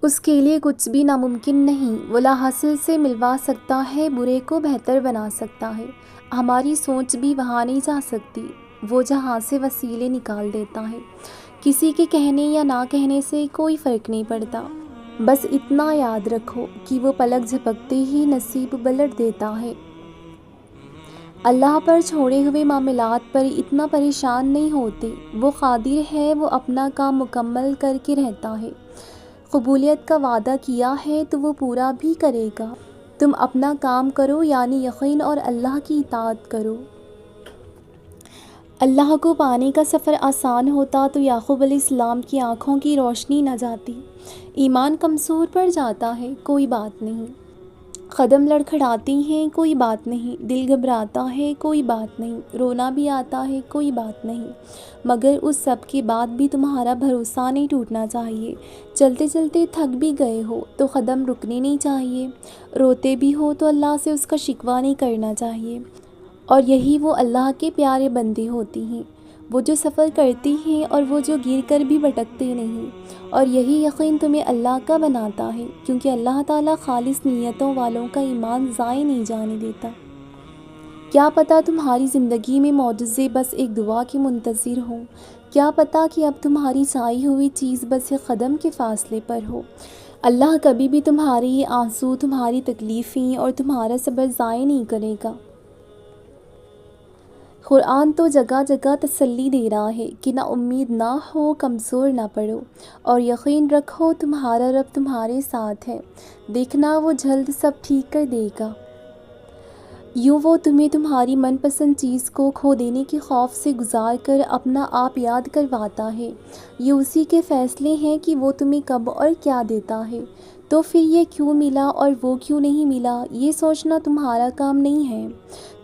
اس کے لیے کچھ بھی ناممکن نہیں۔ وہ لا حاصل سے ملوا سکتا ہے، برے کو بہتر بنا سکتا ہے۔ ہماری سوچ بھی وہاں نہیں جا سکتی، وہ جہاں سے وسیلے نکال دیتا ہے۔ کسی کے کہنے یا نہ کہنے سے کوئی فرق نہیں پڑتا، بس اتنا یاد رکھو کہ وہ پلک جھپکتے ہی نصیب پلٹ دیتا ہے۔ اللہ پر چھوڑے ہوئے معاملات پر اتنا پریشان نہیں ہوتے، وہ قادر ہے، وہ اپنا کام مکمل کر کے رہتا ہے۔ قبولیت کا وعدہ کیا ہے تو وہ پورا بھی کرے گا۔ تم اپنا کام کرو، یعنی یقین اور اللہ کی اطاعت کرو۔ اللہ کو پانے کا سفر آسان ہوتا تو یعقوب علیہ السلام کی آنکھوں کی روشنی نہ جاتی۔ ایمان کمزور پڑ جاتا ہے، کوئی بات نہیں۔ قدم لڑکھڑاتی ہیں، کوئی بات نہیں۔ دل گھبراتا ہے، کوئی بات نہیں۔ رونا بھی آتا ہے، کوئی بات نہیں۔ مگر اس سب کے بعد بھی تمہارا بھروسہ نہیں ٹوٹنا چاہیے۔ چلتے چلتے تھک بھی گئے ہو تو قدم رکنے نہیں چاہیے۔ روتے بھی ہو تو اللہ سے اس کا شکوہ نہیں کرنا چاہیے۔ اور یہی وہ اللہ کے پیارے بندے ہوتی ہیں، وہ جو سفر کرتی ہیں اور وہ جو گر کر بھی بھٹکتے نہیں۔ اور یہی یقین تمہیں اللہ کا بناتا ہے، کیونکہ اللہ تعالیٰ خالص نیتوں والوں کا ایمان ضائع نہیں جانے دیتا۔ کیا پتہ تمہاری زندگی میں معجزے بس ایک دعا کے منتظر ہوں، کیا پتہ کہ اب تمہاری چاہی ہوئی چیز بس ایک قدم کے فاصلے پر ہو۔ اللہ کبھی بھی تمہارے یہ آنسو، تمہاری تکلیفیں اور تمہارا صبر ضائع نہیں کرے گا۔ قرآن تو جگہ جگہ تسلی دے رہا ہے کہ نہ امید نہ ہو، کمزور نہ پڑو، اور یقین رکھو تمہارا رب تمہارے ساتھ ہے، دیکھنا وہ جلد سب ٹھیک کر دے گا۔ یوں وہ تمہیں تمہاری من پسند چیز کو کھو دینے کے خوف سے گزار کر اپنا آپ یاد کرواتا ہے۔ یہ اسی کے فیصلے ہیں کہ وہ تمہیں کب اور کیا دیتا ہے، تو پھر یہ کیوں ملا اور وہ کیوں نہیں ملا، یہ سوچنا تمہارا کام نہیں ہے۔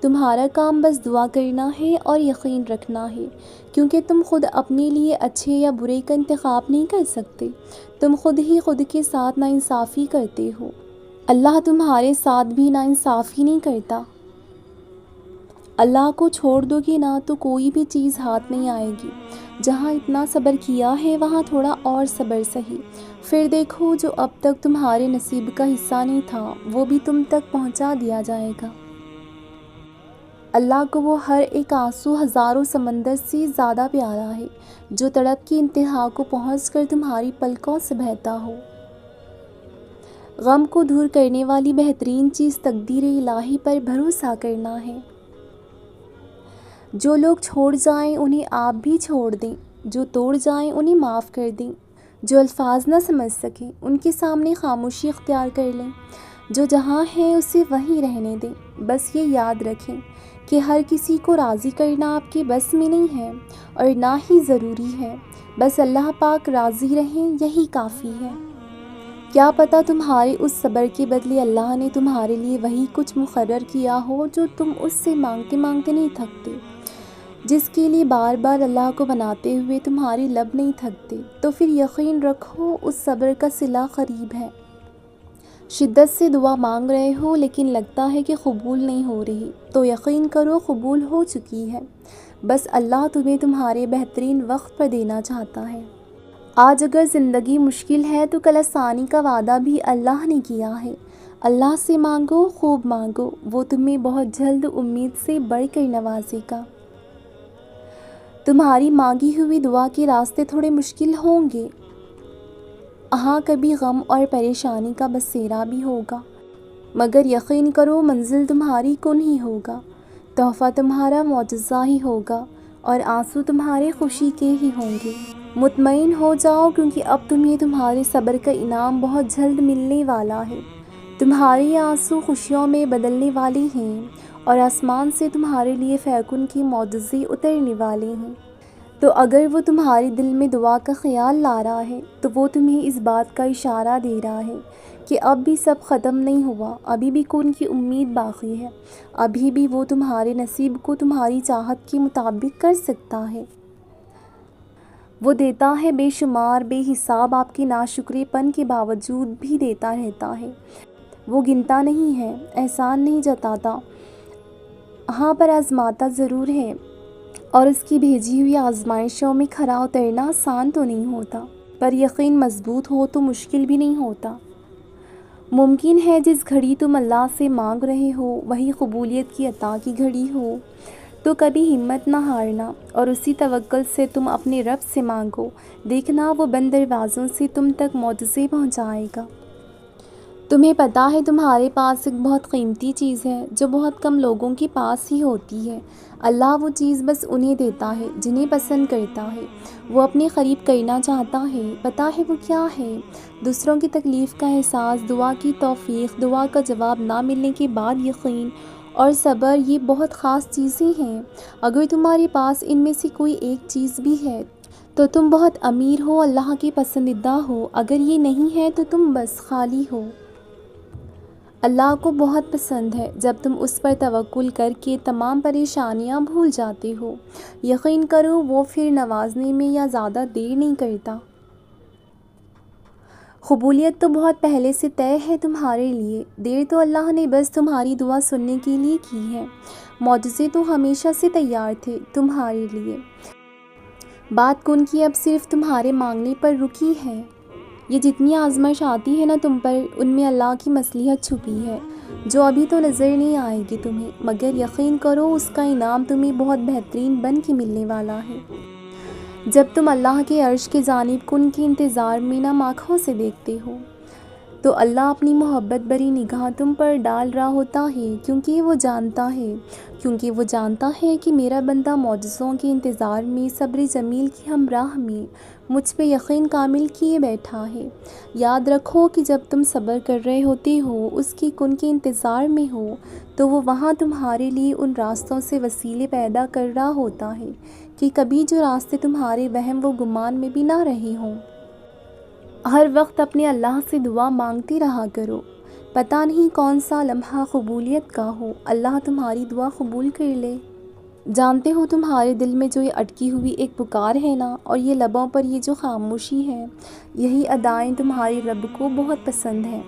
تمہارا کام بس دعا کرنا ہے اور یقین رکھنا ہے، کیونکہ تم خود اپنے لیے اچھے یا برے کا انتخاب نہیں کر سکتے، تم خود ہی خود کے ساتھ ناانصافی کرتے ہو۔ اللہ تمہارے ساتھ بھی ناانصافی نہیں کرتا۔ اللہ کو چھوڑ دو گے نا تو کوئی بھی چیز ہاتھ نہیں آئے گی۔ جہاں اتنا صبر کیا ہے وہاں تھوڑا اور صبر سہی، پھر دیکھو جو اب تک تمہارے نصیب کا حصہ نہیں تھا وہ بھی تم تک پہنچا دیا جائے گا۔ اللہ کو وہ ہر ایک آنسو ہزاروں سمندر سے زیادہ پیارا ہے جو تڑپ کی انتہا کو پہنچ کر تمہاری پلکوں سے بہتا ہو۔ غم کو دور کرنے والی بہترین چیز تقدیر الہی پر بھروسہ کرنا ہے۔ جو لوگ چھوڑ جائیں انہیں آپ بھی چھوڑ دیں، جو توڑ جائیں انہیں معاف کر دیں، جو الفاظ نہ سمجھ سکیں ان کے سامنے خاموشی اختیار کر لیں، جو جہاں ہیں اسے وہیں رہنے دیں۔ بس یہ یاد رکھیں کہ ہر کسی کو راضی کرنا آپ کے بس میں نہیں ہے اور نہ ہی ضروری ہے، بس اللہ پاک راضی رہیں یہی کافی ہے۔ کیا پتہ تمہارے اس صبر کے بدلے اللہ نے تمہارے لیے وہی کچھ مقرر کیا ہو جو تم اس سے مانگتے مانگتے نہیں تھکتے، جس کے لیے بار بار اللہ کو بناتے ہوئے تمہارے لب نہیں تھکتے، تو پھر یقین رکھو اس صبر کا صلہ قریب ہے۔ شدت سے دعا مانگ رہے ہو لیکن لگتا ہے کہ قبول نہیں ہو رہی، تو یقین کرو قبول ہو چکی ہے، بس اللہ تمہیں تمہارے بہترین وقت پر دینا چاہتا ہے۔ آج اگر زندگی مشکل ہے تو کل آسانی کا وعدہ بھی اللہ نے کیا ہے۔ اللہ سے مانگو، خوب مانگو، وہ تمہیں بہت جلد امید سے بڑھ کر نوازے گا۔ تمہاری مانگی ہوئی دعا کے راستے تھوڑے مشکل ہوں گے، ہاں کبھی غم اور پریشانی کا بسیرا بھی ہوگا، مگر یقین کرو منزل تمہاری کن ہی ہوگا، تحفہ تمہارا معجزہ ہی ہوگا اور آنسو تمہارے خوشی کے ہی ہوں گے۔ مطمئن ہو جاؤ کیونکہ اب تمہیں تمہارے صبر کا انعام بہت جلد ملنے والا ہے۔ تمہارے آنسو خوشیوں میں بدلنے والے ہیں اور آسمان سے تمہارے لیے فیکن کے معجزے اترنے والے ہیں۔ تو اگر وہ تمہارے دل میں دعا کا خیال لا رہا ہے تو وہ تمہیں اس بات کا اشارہ دے رہا ہے کہ اب بھی سب ختم نہیں ہوا، ابھی بھی کن کی امید باقی ہے، ابھی بھی وہ تمہارے نصیب کو تمہاری چاہت کے مطابق کر سکتا ہے۔ وہ دیتا ہے بے شمار بے حساب، آپ کے ناشکرے پن کے باوجود بھی دیتا رہتا ہے۔ وہ گنتا نہیں ہے، احسان نہیں جتاتا، ہاں پر آزماتا ضرور ہے، اور اس کی بھیجی ہوئی آزمائشوں میں کھرا اترنا آسان تو نہیں ہوتا، پر یقین مضبوط ہو تو مشکل بھی نہیں ہوتا۔ ممکن ہے جس گھڑی تم اللہ سے مانگ رہے ہو وہی قبولیت کی عطا کی گھڑی ہو، تو کبھی ہمت نہ ہارنا اور اسی توکل سے تم اپنے رب سے مانگو، دیکھنا وہ بند دروازوں سے تم تک معجزے پہنچائے گا۔ تمہیں پتہ ہے تمہارے پاس ایک بہت قیمتی چیز ہے جو بہت کم لوگوں کے پاس ہی ہوتی ہے۔ اللہ وہ چیز بس انہیں دیتا ہے جنہیں پسند کرتا ہے، وہ اپنے قریب کرنا چاہتا ہے۔ پتہ ہے وہ کیا ہے؟ دوسروں کی تکلیف کا احساس، دعا کی توفیق، دعا کا جواب نہ ملنے کے بعد یقین اور صبر، یہ بہت خاص چیزیں ہیں۔ اگر تمہارے پاس ان میں سے کوئی ایک چیز بھی ہے تو تم بہت امیر ہو، اللہ کے پسندیدہ ہو، اگر یہ نہیں ہے تو تم بس خالی ہو۔ اللہ کو بہت پسند ہے جب تم اس پر توکل کر کے تمام پریشانیاں بھول جاتے ہو۔ یقین کرو وہ پھر نوازنے میں یا زیادہ دیر نہیں کرتا۔ قبولیت تو بہت پہلے سے طے ہے تمہارے لیے، دیر تو اللہ نے بس تمہاری دعا سننے کے لیے کی ہے۔ معجزے تو ہمیشہ سے تیار تھے تمہارے لیے، بات کن کی اب صرف تمہارے مانگنے پر رکی ہے۔ یہ جتنی آزمائش آتی ہے نا تم پر، ان میں اللہ کی مصلحت چھپی ہے جو ابھی تو نظر نہیں آئے گی تمہیں، مگر یقین کرو اس کا انعام تمہیں بہت بہترین بن کے ملنے والا ہے۔ جب تم اللہ کے عرش کی جانب کن کے انتظار میں نم آنکھوں سے دیکھتے ہو تو اللہ اپنی محبت بھری نگاہ تم پر ڈال رہا ہوتا ہے، کیونکہ وہ جانتا ہے کہ میرا بندہ معجزوں کے انتظار میں صبر جمیل کی ہمراہ میں مجھ پہ یقین کامل کیے بیٹھا ہے۔ یاد رکھو کہ جب تم صبر کر رہے ہوتے ہو، اس کی کن کے انتظار میں ہو، تو وہ وہاں تمہارے لیے ان راستوں سے وسیلے پیدا کر رہا ہوتا ہے کہ کبھی جو راستے تمہارے وہم و گمان میں بھی نہ رہے ہوں۔ ہر وقت اپنے اللہ سے دعا مانگتے رہا کرو، پتہ نہیں کون سا لمحہ قبولیت کا ہو، اللہ تمہاری دعا قبول کر لے۔ جانتے ہو تمہارے دل میں جو یہ اٹکی ہوئی ایک پکار ہے نا، اور یہ لبوں پر یہ جو خاموشی ہے، یہی ادائیں تمہارے رب کو بہت پسند ہیں۔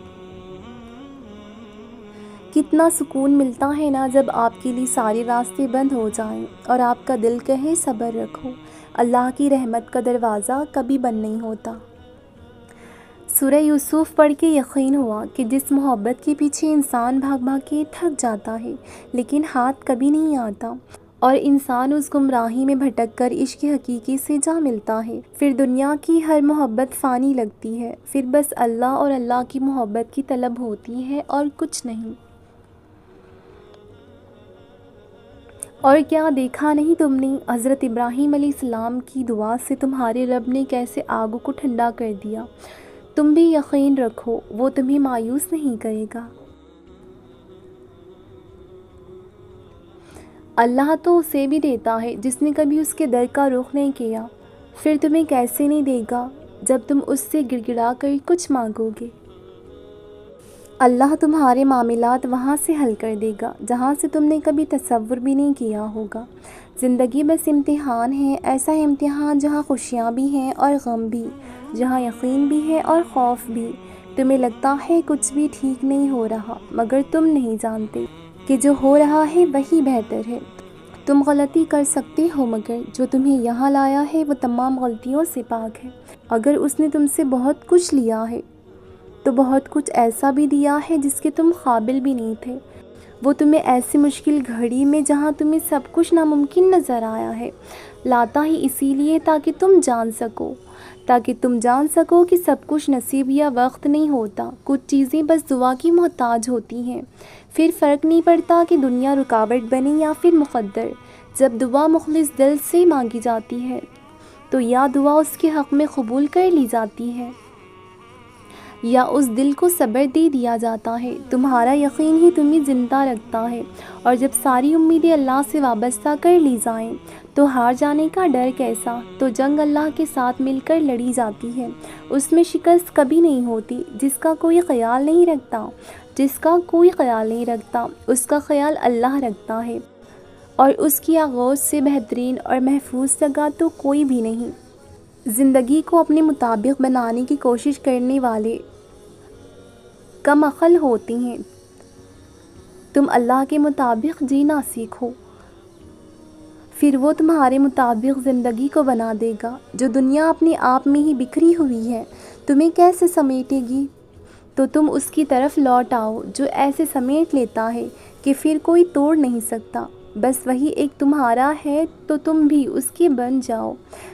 کتنا سکون ملتا ہے نا جب آپ کے لیے سارے راستے بند ہو جائیں اور آپ کا دل کہے صبر رکھو۔ اللہ کی رحمت کا دروازہ کبھی بند نہیں ہوتا۔ سورہ یوسف پڑھ کے یقین ہوا کہ جس محبت کے پیچھے انسان بھاگ بھاگ کے تھک جاتا ہے لیکن ہاتھ کبھی نہیں آتا، اور انسان اس گمراہی میں بھٹک کر عشق حقیقی سے جا ملتا ہے، پھر دنیا کی ہر محبت فانی لگتی ہے، پھر بس اللہ اور اللہ کی محبت کی طلب ہوتی ہے اور کچھ نہیں۔ اور کیا دیکھا نہیں تم نے، حضرت ابراہیم علیہ السلام کی دعا سے تمہارے رب نے کیسے آگ کو ٹھنڈا کر دیا۔ تم بھی یقین رکھو وہ تمہیں مایوس نہیں کرے گا۔ اللہ تو اسے بھی دیتا ہے جس نے کبھی اس کے در کا رخ نہیں کیا، پھر تمہیں کیسے نہیں دے گا جب تم اس سے گڑ گڑا کر کچھ مانگو گے۔ اللہ تمہارے معاملات وہاں سے حل کر دے گا جہاں سے تم نے کبھی تصور بھی نہیں کیا ہوگا۔ زندگی بس امتحان ہے، ایسا امتحان جہاں خوشیاں بھی ہیں اور غم بھی، جہاں یقین بھی ہے اور خوف بھی۔ تمہیں لگتا ہے کچھ بھی ٹھیک نہیں ہو رہا، مگر تم نہیں جانتے کہ جو ہو رہا ہے وہی بہتر ہے۔ تم غلطی کر سکتے ہو، مگر جو تمہیں یہاں لایا ہے وہ تمام غلطیوں سے پاک ہے۔ اگر اس نے تم سے بہت کچھ لیا ہے تو بہت کچھ ایسا بھی دیا ہے جس کے تم قابل بھی نہیں تھے۔ وہ تمہیں ایسی مشکل گھڑی میں جہاں تمہیں سب کچھ ناممکن نظر آیا ہے لاتا ہی اسی لیے تاکہ تم جان سکو کہ سب کچھ نصیب یا وقت نہیں ہوتا، کچھ چیزیں بس دعا کی محتاج ہوتی ہیں، پھر فرق نہیں پڑتا کہ دنیا رکاوٹ بنے یا پھر مقدر۔ جب دعا مخلص دل سے مانگی جاتی ہے تو یا دعا اس کے حق میں قبول کر لی جاتی ہے یا اس دل کو صبر دے دیا جاتا ہے۔ تمہارا یقین ہی تمہیں زندہ رکھتا ہے، اور جب ساری امیدیں اللہ سے وابستہ کر لی جائیں تو ہار جانے کا ڈر کیسا؟ تو جنگ اللہ کے ساتھ مل کر لڑی جاتی ہے، اس میں شکست کبھی نہیں ہوتی۔ جس کا کوئی خیال نہیں رکھتا اس کا خیال اللہ رکھتا ہے، اور اس کی آغوش سے بہترین اور محفوظ جگہ تو کوئی بھی نہیں۔ زندگی کو اپنے مطابق بنانے کی کوشش کرنے والے کم عقل ہوتے ہیں۔ تم اللہ کے مطابق جینا سیکھو، پھر وہ تمہارے مطابق زندگی کو بنا دے گا۔ جو دنیا اپنے آپ میں ہی بکھری ہوئی ہے تمہیں کیسے سمیٹے گی؟ تو تم اس کی طرف لوٹ آؤ جو ایسے سمیٹ لیتا ہے کہ پھر کوئی توڑ نہیں سکتا۔ بس وہی ایک تمہارا ہے تو تم بھی اس کے بن جاؤ۔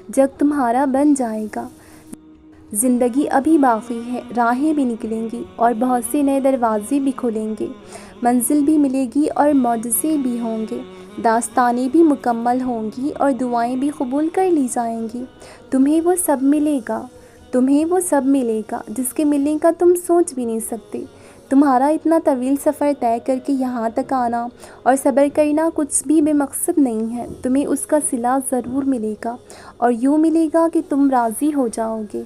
جگ تمہارا بن جائے گا۔ زندگی ابھی باقی ہے، راہیں بھی نکلیں گی اور بہت سے نئے دروازے بھی کھلیں گے، منزل بھی ملے گی اور معجزے بھی ہوں گے، داستانیں بھی مکمل ہوں گی اور دعائیں بھی قبول کر لی جائیں گی۔ تمہیں وہ سب ملے گا، تمہیں وہ سب ملے گا جس کے ملنے کا تم سوچ بھی نہیں سکتے۔ تمہارا اتنا طویل سفر طے کر کے یہاں تک آنا اور صبر کرنا کچھ بھی بے مقصد نہیں ہے۔ تمہیں اس کا صلہ ضرور ملے گا اور یوں ملے گا کہ تم راضی ہو جاؤ گے۔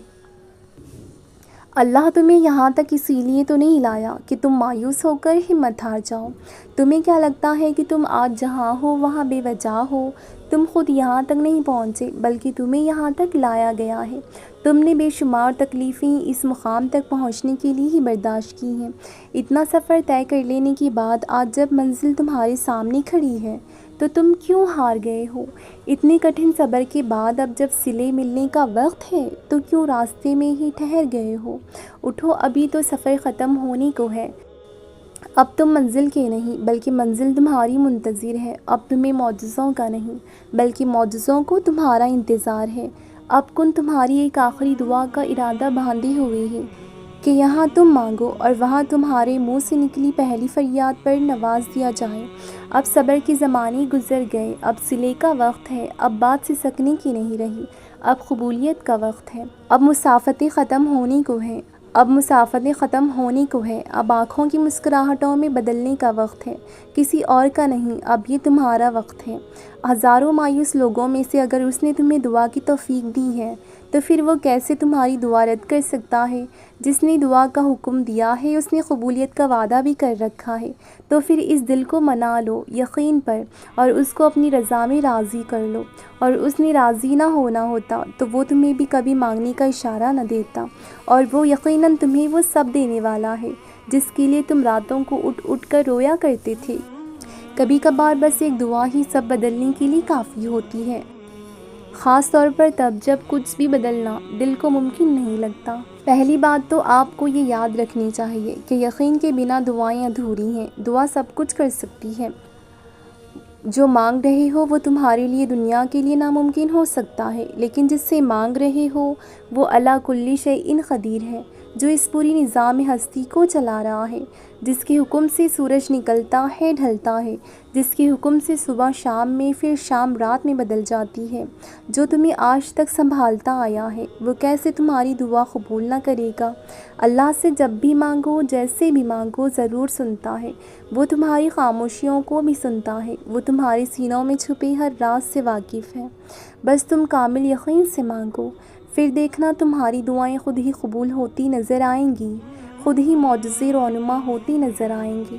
اللہ تمہیں یہاں تک اسی لیے تو نہیں لایا کہ تم مایوس ہو کر ہمت ہار جاؤ۔ تمہیں کیا لگتا ہے کہ تم آج جہاں ہو وہاں بے وجہ ہو؟ تم خود یہاں تک نہیں پہنچے بلکہ تمہیں یہاں تک لایا گیا ہے۔ تم نے بے شمار تکلیفیں اس مقام تک پہنچنے کے لیے ہی برداشت کی ہیں۔ اتنا سفر طے کر لینے کے بعد آج جب منزل تمہارے سامنے کھڑی ہے تو تم کیوں ہار گئے ہو؟ اتنے کٹھن صبر کے بعد اب جب صلے ملنے کا وقت ہے تو کیوں راستے میں ہی ٹھہر گئے ہو؟ اٹھو، ابھی تو سفر ختم ہونے کو ہے۔ اب تم منزل کے نہیں بلکہ منزل تمہاری منتظر ہے۔ اب تمہیں معجزوں کا نہیں بلکہ معجزوں کو تمہارا انتظار ہے۔ اب کن تمہاری ایک آخری دعا کا ارادہ باندھے ہوئے ہے کہ یہاں تم مانگو اور وہاں تمہارے منہ سے نکلی پہلی فریاد پر نواز دیا جائے۔ اب صبر کے زمانے گزر گئے، اب صلے کا وقت ہے، اب بات سسکنے کی نہیں رہی، اب قبولیت کا وقت ہے۔ اب مسافتیں ختم ہونے کو ہیں، اب آنکھوں کی مسکراہٹوں میں بدلنے کا وقت ہے، کسی اور کا نہیں، اب یہ تمہارا وقت ہے۔ ہزاروں مایوس لوگوں میں سے اگر اس نے تمہیں دعا کی توفیق دی ہے تو پھر وہ کیسے تمہاری دعا رد کر سکتا ہے؟ جس نے دعا کا حکم دیا ہے اس نے قبولیت کا وعدہ بھی کر رکھا ہے، تو پھر اس دل کو منا لو یقین پر اور اس کو اپنی رضا میں راضی کر لو۔ اور اس نے راضی نہ ہونا ہوتا تو وہ تمہیں بھی کبھی مانگنے کا اشارہ نہ دیتا، اور وہ یقیناً تمہیں وہ سب دینے والا ہے جس کے لیے تم راتوں کو اٹھ اٹھ کر رویا کرتے تھے۔ کبھی کبھار بس ایک دعا ہی سب بدلنے کے لیے کافی ہوتی ہے، خاص طور پر تب جب کچھ بھی بدلنا دل کو ممکن نہیں لگتا۔ پہلی بات تو آپ کو یہ یاد رکھنی چاہیے کہ یقین کے بنا دعائیں ادھوری ہیں۔ دعا سب کچھ کر سکتی ہے۔ جو مانگ رہے ہو وہ تمہارے لیے دنیا کے لیے ناممکن ہو سکتا ہے، لیکن جس سے مانگ رہے ہو وہ علی کل شیء قدیر ہے، جو اس پوری نظام ہستی کو چلا رہا ہے، جس کے حکم سے سورج نکلتا ہے ڈھلتا ہے، جس کے حکم سے صبح شام میں پھر شام رات میں بدل جاتی ہے، جو تمہیں آج تک سنبھالتا آیا ہے، وہ کیسے تمہاری دعا قبول نہ کرے گا؟ اللہ سے جب بھی مانگو، جیسے بھی مانگو، ضرور سنتا ہے۔ وہ تمہاری خاموشیوں کو بھی سنتا ہے، وہ تمہارے سینوں میں چھپے ہر راز سے واقف ہے۔ بس تم کامل یقین سے مانگو، پھر دیکھنا تمہاری دعائیں خود ہی قبول ہوتی نظر آئیں گی، خود ہی معجزے رونما ہوتی نظر آئیں گی۔